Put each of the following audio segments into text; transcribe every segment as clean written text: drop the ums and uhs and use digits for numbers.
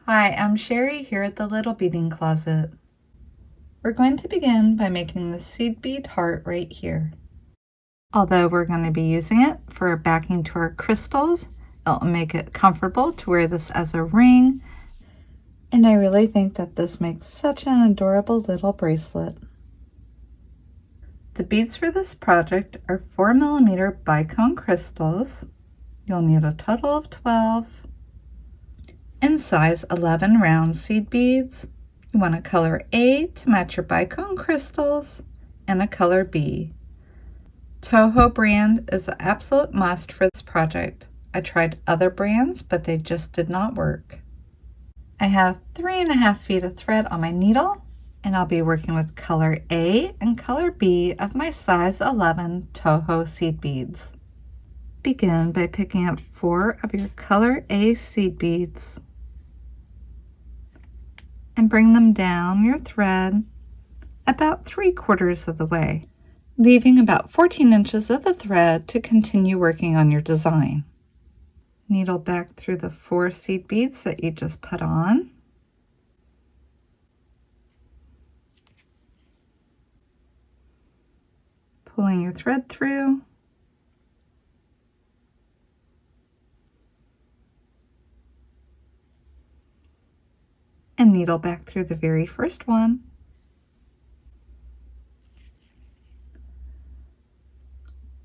Hi, I'm Sherry here at the Little Beading Closet. We're going to begin by making the seed bead heart right here. Although we're going to be using it for backing to our crystals, it'll make it comfortable to wear this as a ring. And I really think that this makes such an adorable little bracelet. The beads for this project are 4mm Bicone crystals. You'll need a total of 12. And size 11 round seed beads. You want a color A to match your Bicone crystals and a color B. TOHO brand is an absolute must for this project. I tried other brands, but they just did not work. I have 3.5 feet of thread on my needle, and I'll be working with color A and color B of my size 11 TOHO seed beads. Begin by picking up 4 of your color A seed beads and bring them down your thread about 3/4 of the way, leaving about 14 inches of the thread to continue working on your design. Needle back through the 4 seed beads that you just put on. Pulling your thread through. And needle back through the very first one.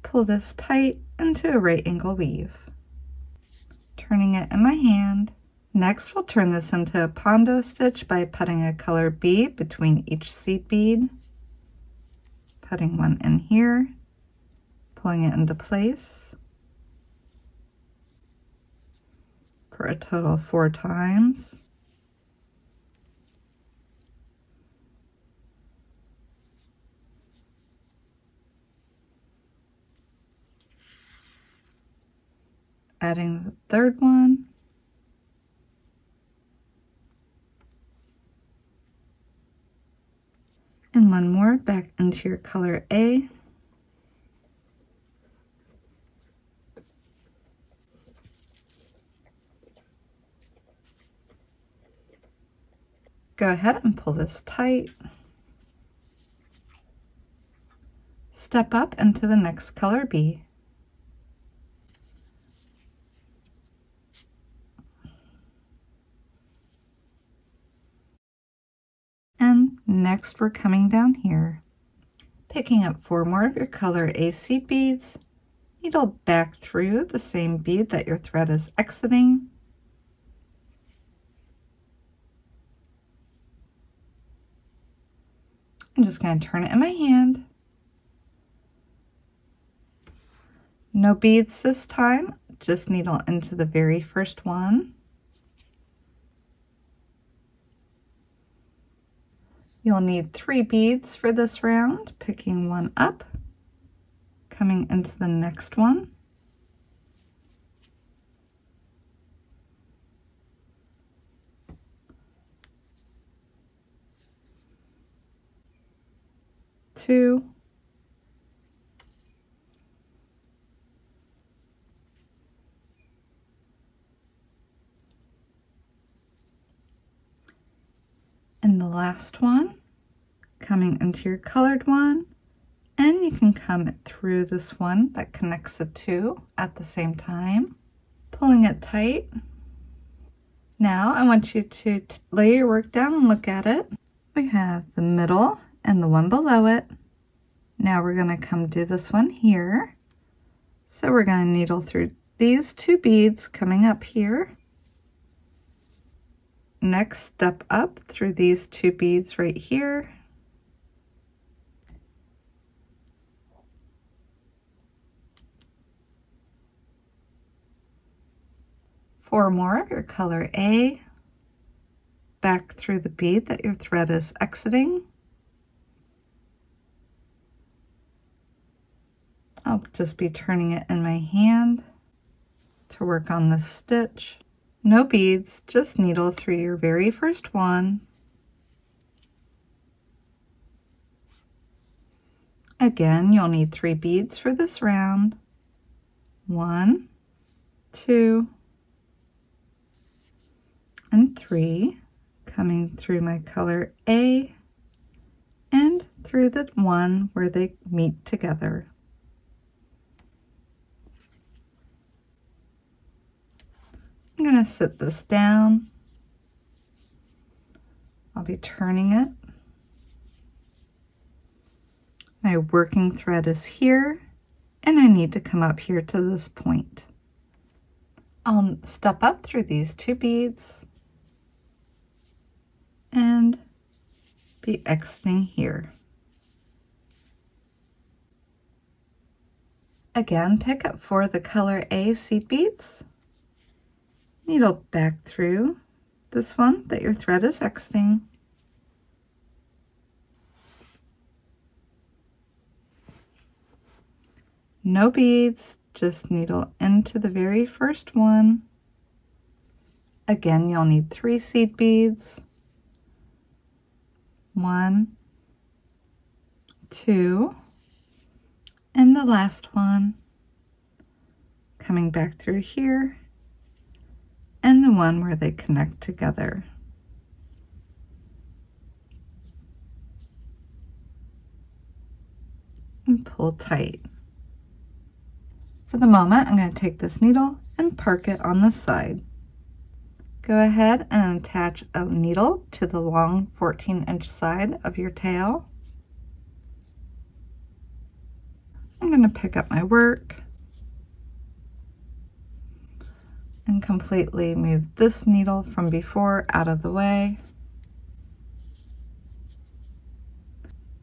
Pull this tight into a right angle weave. Turning it in my hand. Next, we'll turn this into a pondo stitch by putting a color B between each seed bead. Putting one in here, pulling it into place for a total of 4 times. Adding the third one. And one more back into your color A. Go ahead and pull this tight. Step up into the next color B. And next we're coming down here, picking up 4 more of your color A seed beads, needle back through the same bead that your thread is exiting. I'm just going to turn it in my hand. No beads this time, just needle into the very first one. You'll need 3 beads for this round, picking one up, coming into the next one. Two. And the last one, coming into your colored one, and you can come through this one that connects the 2 at the same time, pulling it tight. Now I want you to lay your work down and look at it. We have the middle and the one below it. Now we're going to come do this one here. So we're going to needle through these 2 beads coming up here. Next, step up through these 2 beads right here. Four more of your color A, back through the bead that your thread is exiting. I'll just be turning it in my hand to work on this stitch. No beads, just needle through your very first one. Again, you'll need 3 beads for this round. 1, 2, and 3, coming through my color A and through the one where they meet together. I'm going to sit this down. I'll be turning it. My working thread is here, and I need to come up here to this point. I'll step up through these 2 beads and be exiting here. Again, pick up 4 of the color A seed beads, needle back through this one that your thread is exiting, no beads, just needle into the very first one. Again, you'll need 3 seed beads, 1, 2, and the last one coming back through here, and the one where they connect together. And pull tight. For the moment, I'm going to take this needle and park it on the side. Go ahead and attach a needle to the long 14-inch side of your tail. I'm going to pick up my work and completely move this needle from before out of the way.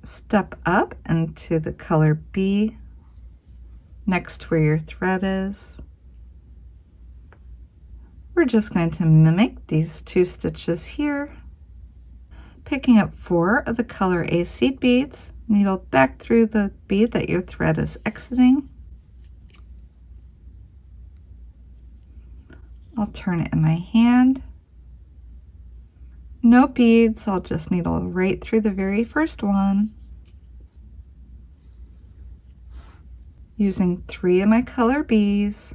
Step up into the color B next to where your thread is. We're just going to mimic these 2 stitches here, picking up 4 of the color A seed beads, needle back through the bead that your thread is exiting. I'll turn it in my hand. No beads, I'll just needle right through the very first one. Using 3 of my color Bs,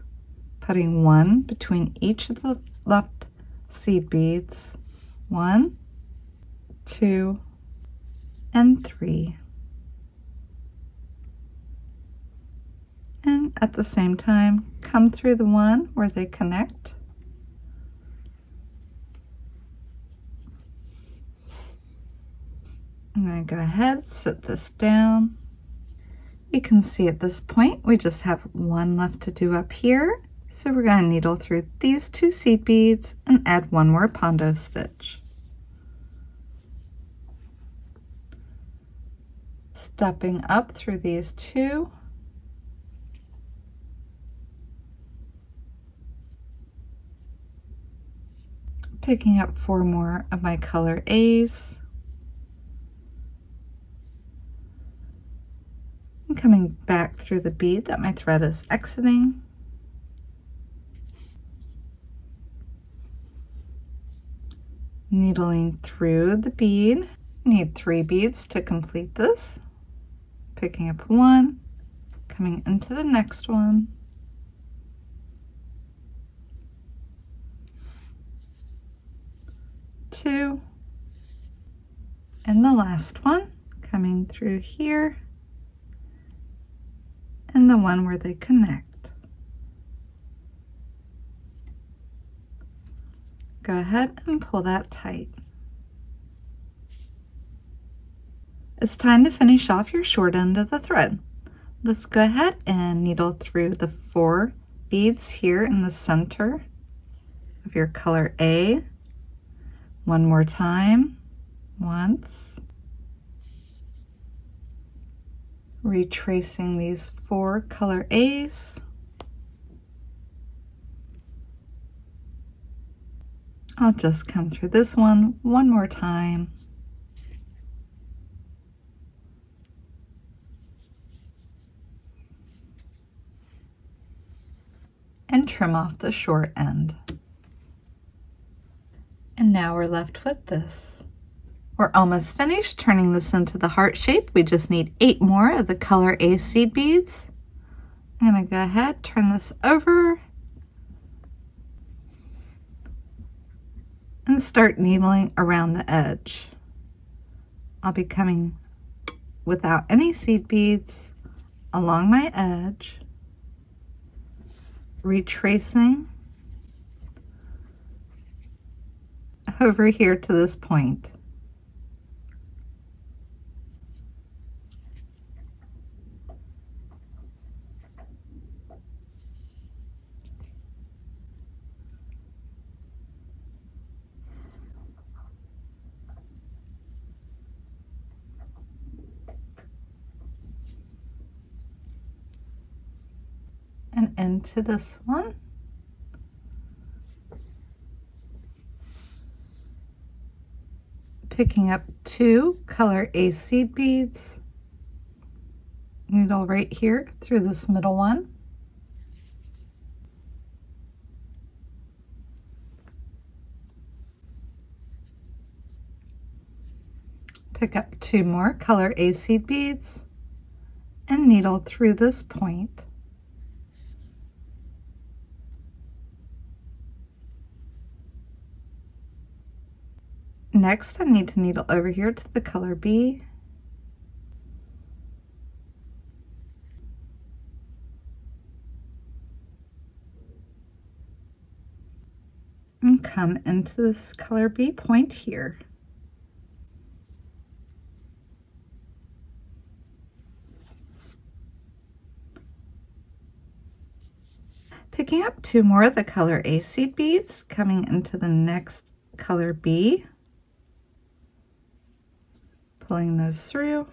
putting 1 between each of the left seed beads. 1, 2, and 3. And at the same time, come through the one where they connect. I'm going to go ahead, sit this down. You can see at this point we just have 1 left to do up here. So we're going to needle through these 2 seed beads and add 1 more pondo stitch. Stepping up through these 2. Picking up 4 more of my color A's. And coming back through the bead that my thread is exiting. Needling through the bead. Need 3 beads to complete this. Picking up 1, coming into the next one. Two, and the last one coming through here, and the one where they connect. Go ahead and pull that tight. It's time to finish off your short end of the thread. Let's go ahead and needle through the 4 beads here in the center of your color A. One more time, once. Retracing these 4 color A's. I'll just come through this one more time. And trim off the short end. And now we're left with this. We're almost finished turning this into the heart shape. We just need 8 more of the color A seed beads. I'm going to go ahead, turn this over, and start needling around the edge. I'll be coming without any seed beads along my edge, retracing over here to this point. And into this one. Picking up 2 color A seed beads, needle right here through this middle one. Pick up 2 more color A seed beads and needle through this point. Next, I need to needle over here to the color B. And come into this color B point here. Picking up 2 more of the color A seed beads, coming into the next color B. Pulling those through.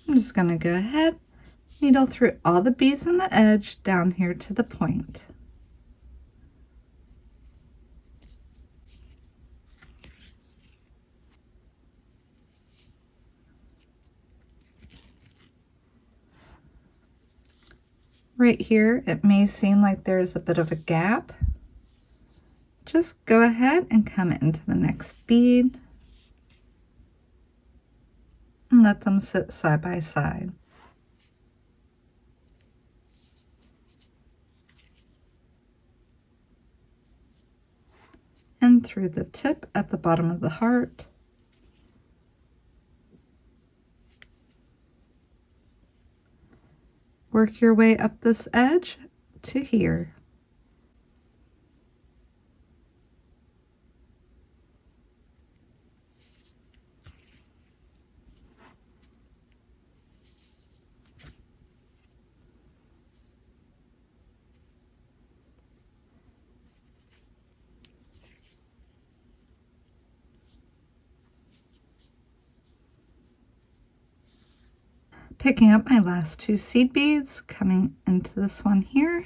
I'm just going to go ahead, needle through all the beads on the edge down here to the point. Right here, it may seem like there's a bit of a gap. Just go ahead and come into the next bead and let them sit side by side. And through the tip at the bottom of the heart. Work your way up this edge to here. Picking up my last 2 seed beads, coming into this one here.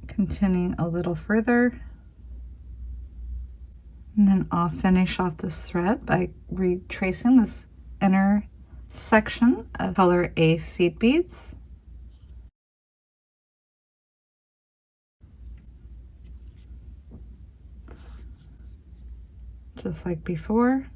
Continuing a little further. And then I'll finish off this thread by retracing this inner section of color A seed beads. Just like before.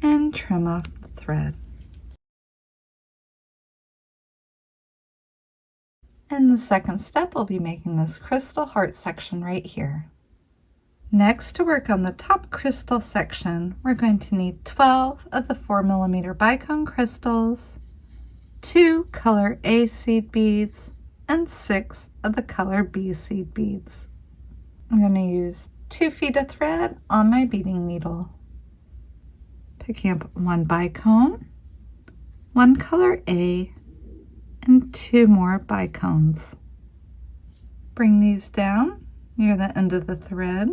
And trim off the thread. In the second step, we'll be making this crystal heart section right here. Next, to work on the top crystal section, we're going to need 12 of the 4mm Bicone crystals, 2 color A seed beads, and 6 of the color B seed beads. I'm going to use 2 feet of thread on my beading needle. Picking up 1 bicone, 1 color A, and 2 more bicones. bring these down near the end of the thread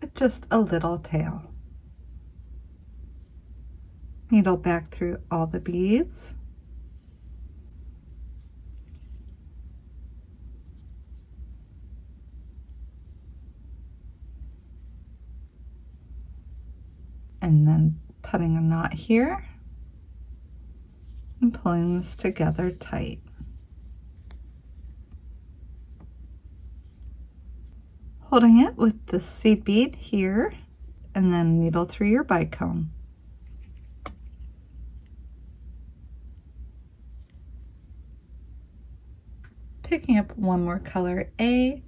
with just a little tail. Needle back through all the beads. And then putting a knot here and pulling this together tight. Holding it with the seed bead here, and then needle through your bicone. Picking up one more color A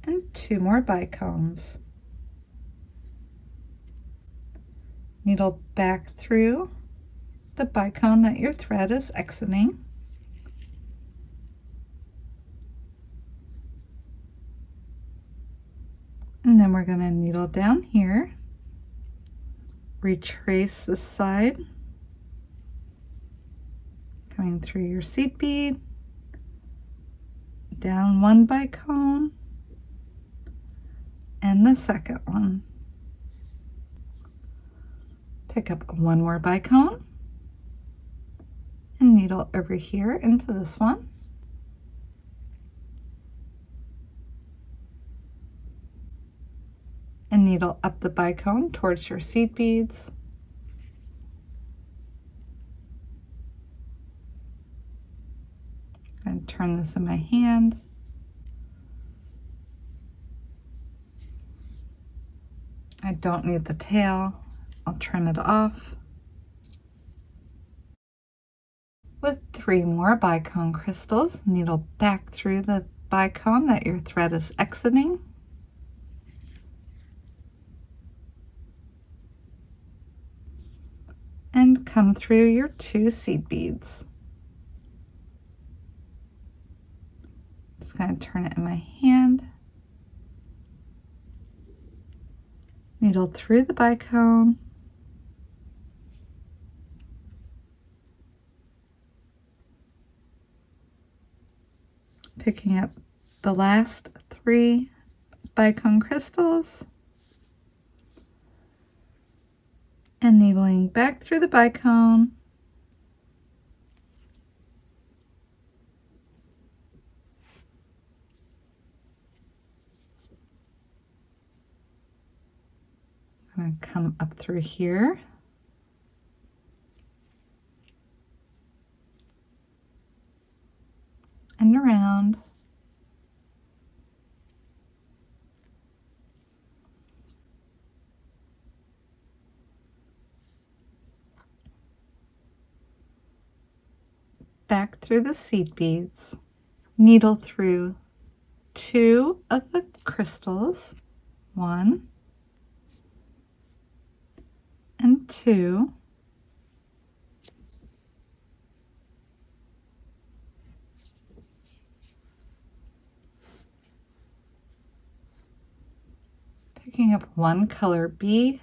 and 2 more bicones. Needle back through the bicone that your thread is exiting. And then we're going to needle down here, retrace the side, coming through your seed bead, down 1 bicone, and the second one. Pick up 1 more bicone and needle over here into this one. And needle up the bicone towards your seed beads. I'm going to turn this in my hand. I don't need the tail. I'll trim it off. With 3 more bicone crystals, needle back through the bicone that your thread is exiting. And come through your 2 seed beads. Just going to turn it in my hand. Needle through the bicone. Picking up the last 3 bicone crystals and needling back through the bicone. I'm going to come up through here. And around. Back through the seed beads. Needle through 2 of the crystals. 1 and 2. Picking up 1 color B,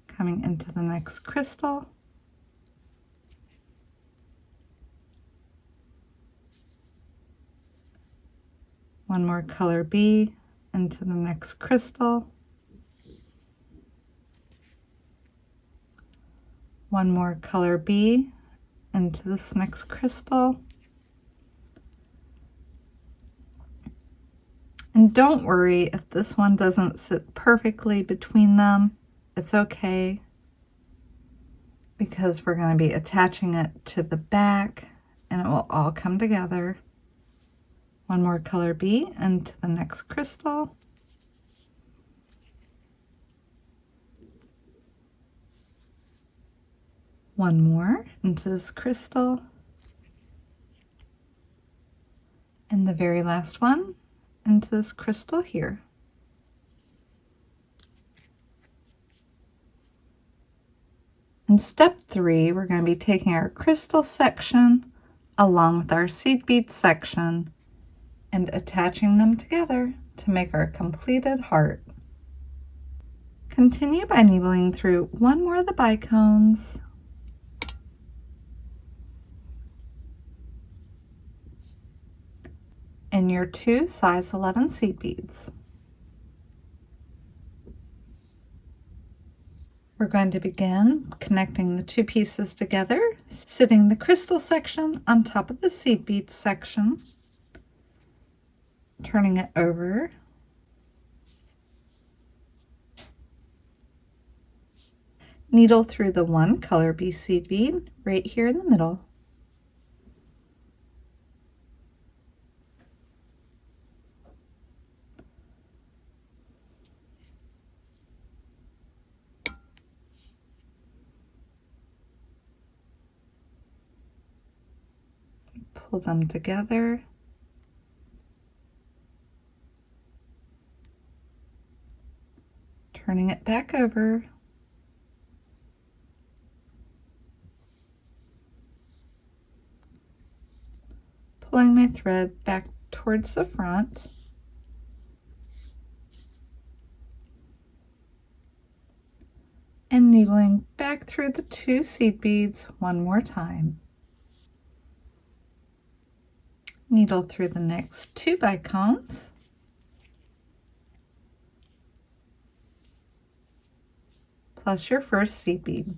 coming into the next crystal, one more color B into the next crystal, 1 more color B into this next crystal. And don't worry if this one doesn't sit perfectly between them. It's okay, because we're going to be attaching it to the back and it will all come together. 1 more color B into the next crystal. One more into this crystal. And the very last one into this crystal here. In step 3, we're going to be taking our crystal section along with our seed bead section and attaching them together to make our completed heart. Continue by needling through 1 more of the bicones, in your 2 size 11 seed beads. We're going to begin connecting the 2 pieces together, sitting the crystal section on top of the seed bead section, turning it over, needle through the 1 color bee seed bead right here in the middle. Pull them together. Turning it back over. Pulling my thread back towards the front. And needling back through the 2 seed beads one more time. Needle through the next 2 bicones. Plus your first seed bead.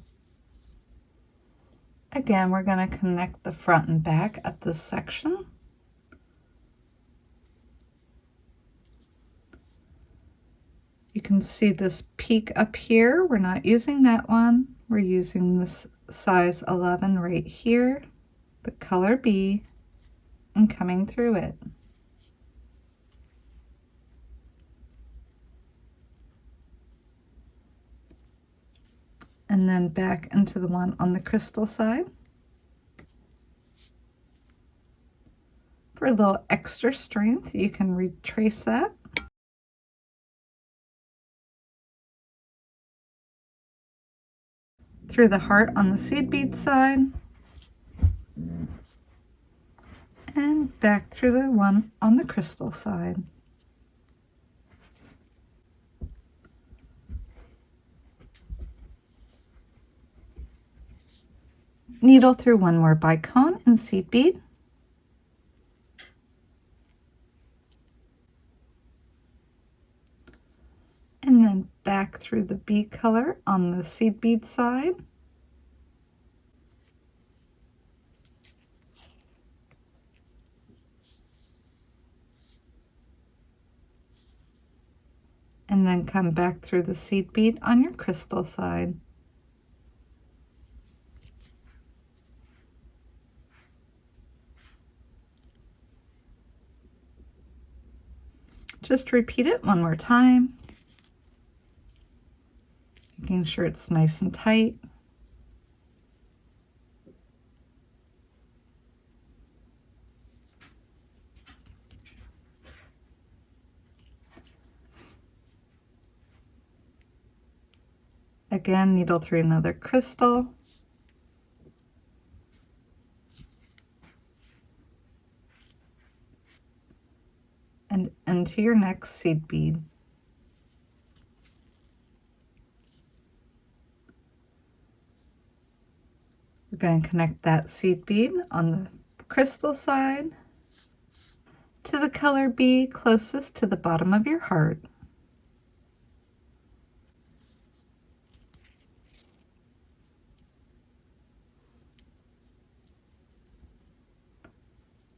Again, we're going to connect the front and back at this section. You can see this peak up here. We're not using that one. We're using this size 11 right here, the color B, and coming through it. And then back into the one on the crystal side. For a little extra strength, you can retrace that. Through the heart on the seed bead side. And back through the one on the crystal side. Needle through 1 more bicone and seed bead. And then back through the bee color on the seed bead side. And then come back through the seed bead on your crystal side. Just repeat it one more time, making sure it's nice and tight. Again, needle through another crystal. And into your next seed bead. We're going to connect that seed bead on the crystal side to the color B closest to the bottom of your heart.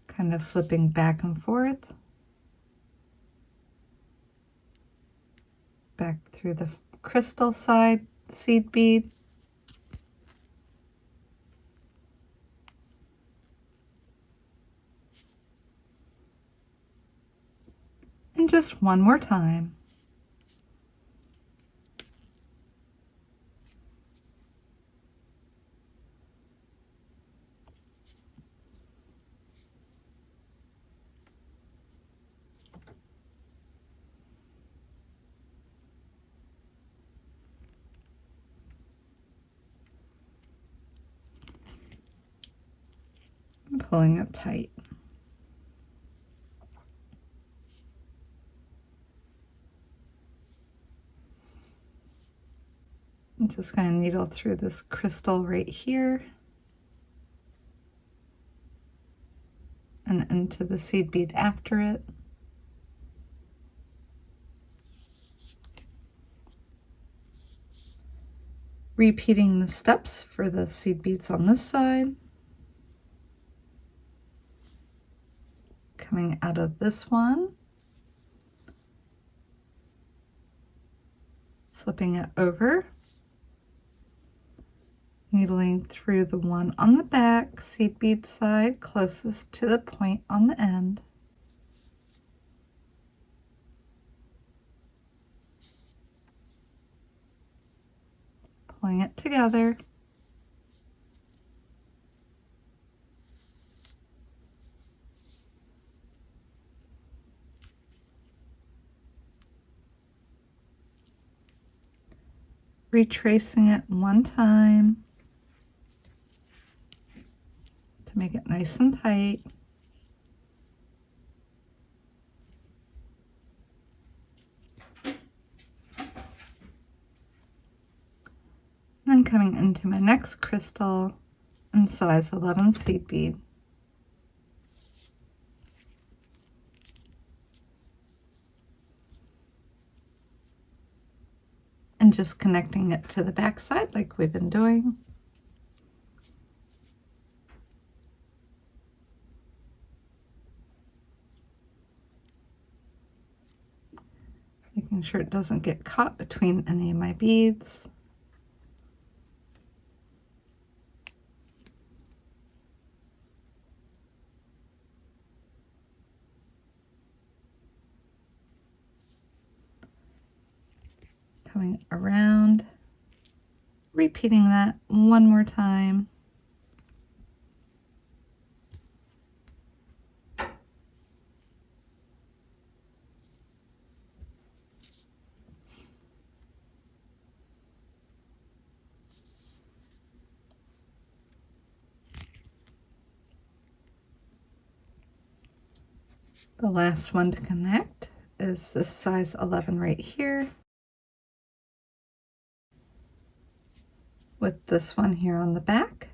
Kind of flipping back and forth. Back through the crystal side seed bead. And just one more time. And pulling it tight. I'm just going to needle through this crystal right here and into the seed bead after it. Repeating the steps for the seed beads on this side. Coming out of this one. Flipping it over. Needling through the one on the back seed bead side closest to the point on the end. Pulling it together. Retracing it one time to make it nice and tight. And then coming into my next crystal in size 11 seed bead. And just connecting it to the back side like we've been doing. Making sure it doesn't get caught between any of my beads. Coming around, repeating that one more time. The last one to connect is this size 11 right here, with this one here on the back.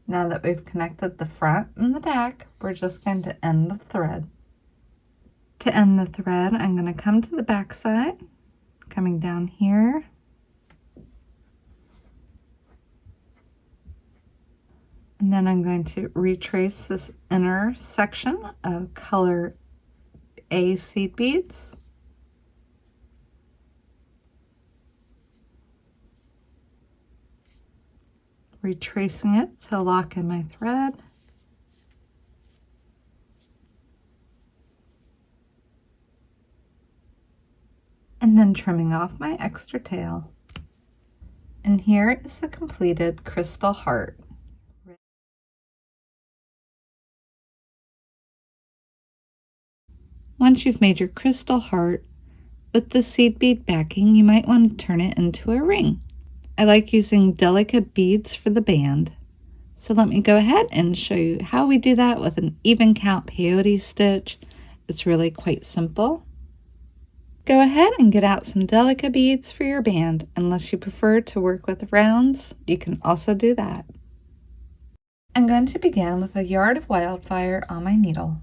Now that we've connected the front and the back, we're just going to end the thread. To end the thread, I'm going to come to the back side, coming down here. And then I'm going to retrace this inner section of color A seed beads. Retracing it to lock in my thread. And then trimming off my extra tail. And here is the completed crystal heart. Once you've made your crystal heart, with the seed bead backing, you might want to turn it into a ring. I like using delicate beads for the band. So let me go ahead and show you how we do that with an even count peyote stitch. It's really quite simple. Go ahead and get out some delicate beads for your band. Unless you prefer to work with rounds, you can also do that. I'm going to begin with a yard of wildfire on my needle.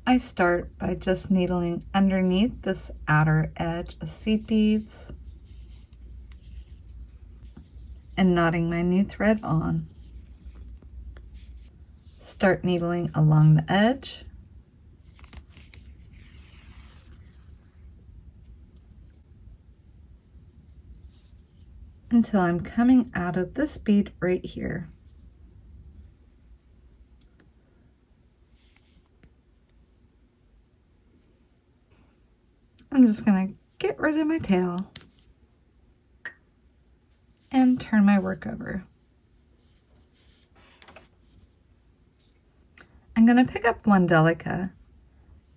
I start by just needling underneath this outer edge of seed beads and knotting my new thread on. Start needling along the edge until I'm coming out of this bead right here. I'm just going to get rid of my tail and turn my work over. I'm going to pick up one Delica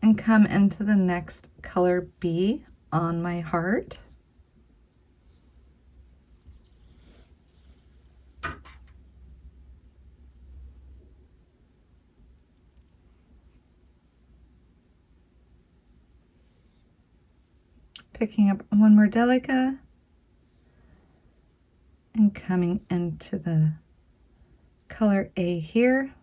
and come into the next color B on my heart. Picking up one more Delica and coming into the color A here.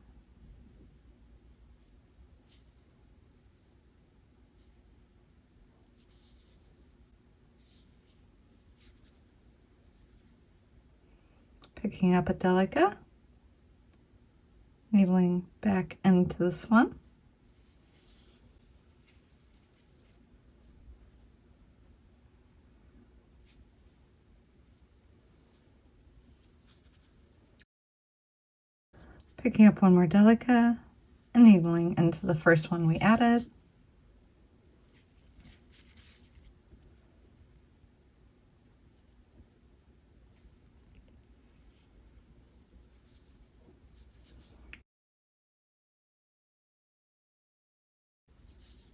Picking up a Delica, needling back into this one. Picking up one more Delica and needling into the first one we added.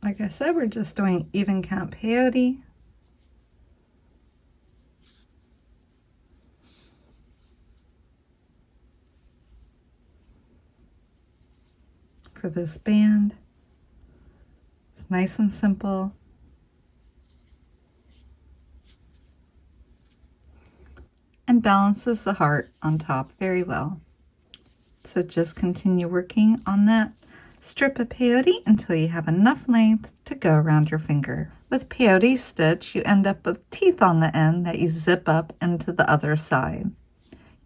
Like I said, we're just doing even count peyote. For this band. It's nice and simple. And balances the heart on top very well. So just continue working on that strip of peyote until you have enough length to go around your finger. With peyote stitch, you end up with teeth on the end that you zip up into the other side.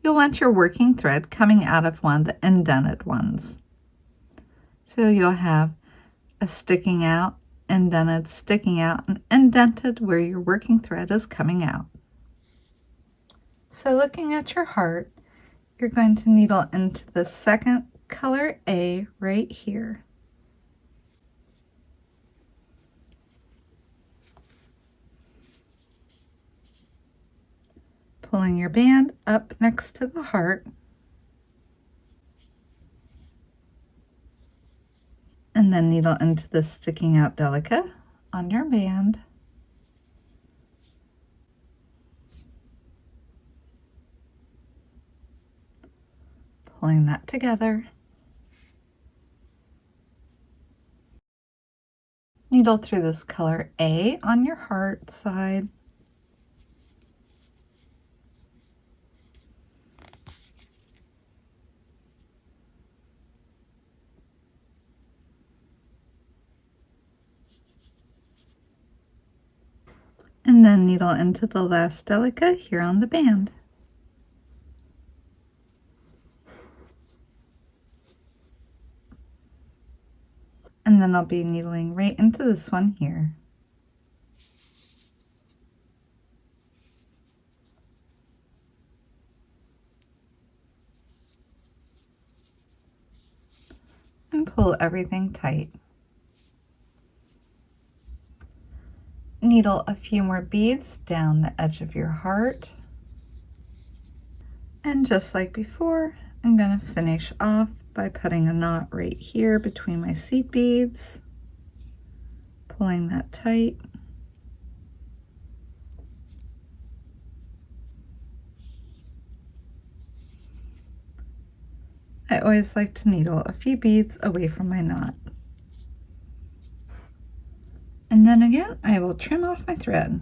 You'll want your working thread coming out of one of the indented ones. So you'll have a sticking out, indented, sticking out, and indented where your working thread is coming out. So looking at your heart, you're going to needle into the second color A right here. Pulling your band up next to the heart. And then needle into the sticking out Delica on your band. Pulling that together. Needle through this color A on your heart side. And then needle into the last Delica here on the band. And then I'll be needling right into this one here. And pull everything tight. Needle a few more beads down the edge of your heart. And just like before, I'm going to finish off by putting a knot right here between my seed beads, pulling that tight. I always like to needle a few beads away from my knot. And then again, I will trim off my thread.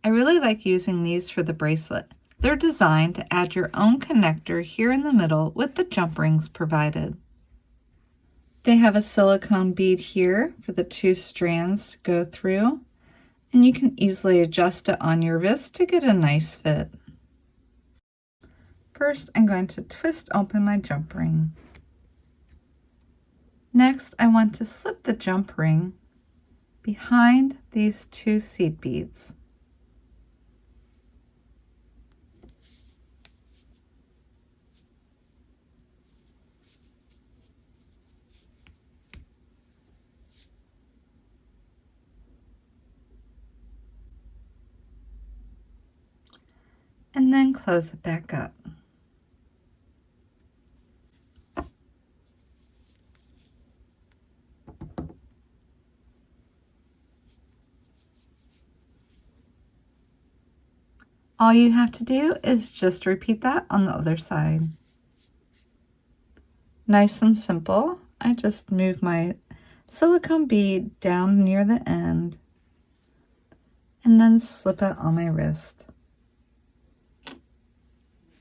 I really like using these for the bracelet. They're designed to add your own connector here in the middle with the jump rings provided. They have a silicone bead here for the 2 strands to go through, and you can easily adjust it on your wrist to get a nice fit. First, I'm going to twist open my jump ring. Next, I want to slip the jump ring behind these 2 seed beads. and then close it back up. All you have to do is just repeat that on the other side. Nice and simple. I just move my silicone bead down near the end and then slip it on my wrist.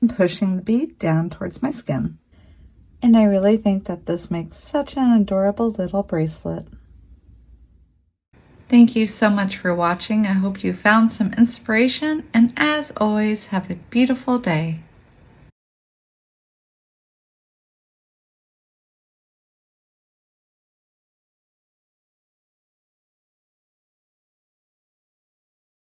I'm pushing the bead down towards my skin. And I really think that this makes such an adorable little bracelet. Thank you so much for watching. I hope you found some inspiration, and as always, have a beautiful day.